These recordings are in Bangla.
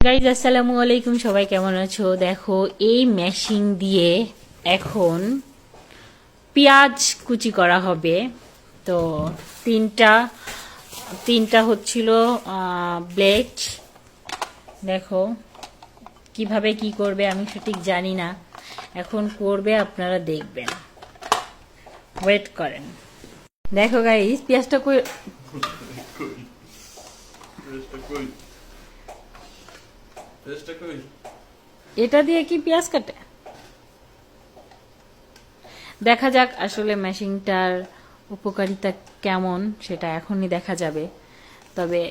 গাইজ আসসালামু আলাইকুম, সবাই কেমন আছো? দেখো এই মেশিন দিয়ে এখন পেঁয়াজ কুচি করা হবে। তো তিনটা তিনটা হচ্ছিল ব্লেড। দেখো কিভাবে কি করবে আমি সঠিক জানি না, এখন করবে, আপনারা দেখবেন, ওয়েট করেন। দেখো গাইজ পেঁয়াজটা এটা দিয়ে কি পেঁয়াজ কাটে? দেখা যাক আসলে মেশিনটার উপকারিতা কেমন, সেটা এখনই দেখা যাবে। তবে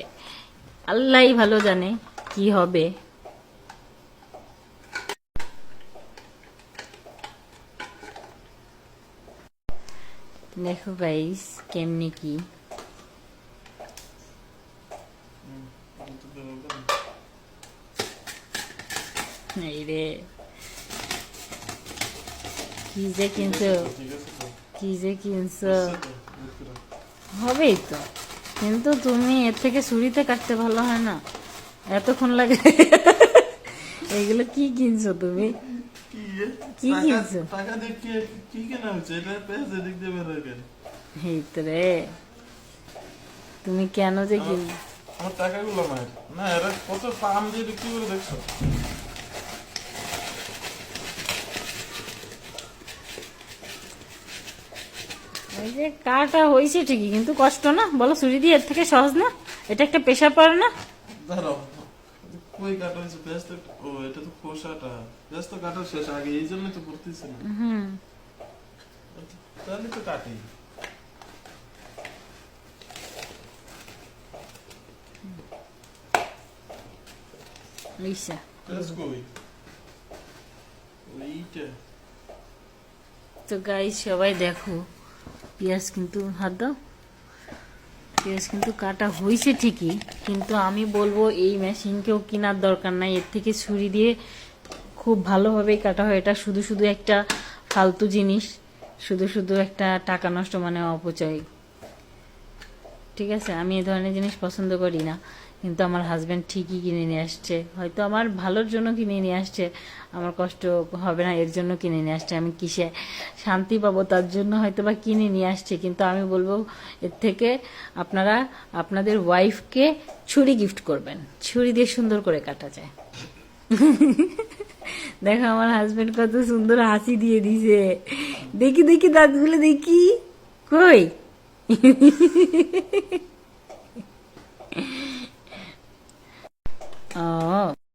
আল্লাহই ভালো জানে কি হবে। দেখো গাইস কেমনি কি এই রে, কি যে কিনছো, কি যে কিনছো, হবেই তো, কিন্তু তুমি এর থেকে ছুরিতে কাটতে ভালো হয় না? এতক্ষণ লাগে। এগুলো কি কিনছো তুমি? কি কিনছো? টাকা দেখে কি কেনা হচ্ছে? এটা পেঁয়াজ এদিক দিয়ে বের হয়ে গেল। এই তো রে, তুমি কেন যে কিন আমার টাকাগুলো মায়ের না, এরা কত পাম দিয়ে বিক্রি করে দেখছো? এই যে কাটা হয়েছে ঠিকই, কিন্তু কষ্ট না বলো? ছুরি দিয়ে এর থেকে সহজ না? এটা একটা পেশা পড়ে না? দাঁড়াও, কই কাটা হয়েছে? পেঁয়াজ তো, ও এটা তো খোসাটা। পেঁয়াজ তো কাটার শেষ আগে, এই জন্যই তো করতেছি না। তাহলে তো কাটি। পেঁয়াজ কই? ওইটা তো গাইস সবাই দেখো, পেঁয়াজ কিন্তু হাত দাও, পেঁয়াজ কিন্তু কাটা হয়েছে ঠিকই, কিন্তু আমি বলবো এই মেশিনকেও কেনার দরকার নাই। এর থেকে ছুরি দিয়ে খুব ভালোভাবেই কাটা হয়। এটা শুধু শুধু একটা ফালতু জিনিস, শুধু শুধু একটা টাকা নষ্ট, মানে অপচয়। ঠিক আছে, আমি এই ধরনের জিনিস পছন্দ করি না, কিন্তু আমার হাজব্যান্ড ঠিকই কিনে নিয়ে আসছে। হয়তো আমার ভালোর জন্য কিনে নিয়ে আসছে, আমার কষ্ট হবে না এর জন্য কিনে নিয়ে আসছে, আমি কিসে শান্তি পাবো তার জন্য হয়তো বা কিনে নিয়ে আসছে। কিন্তু আমি বলবো এর থেকে আপনারা আপনাদের ওয়াইফকে ছুরি গিফট করবেন, ছুরি দিয়ে সুন্দর করে কাটা যায়। দেখো আমার হাজব্যান্ড কত সুন্দর হাসি দিয়ে দিছে, দেখি দেখি দাঁতগুলো দেখি, কই? ও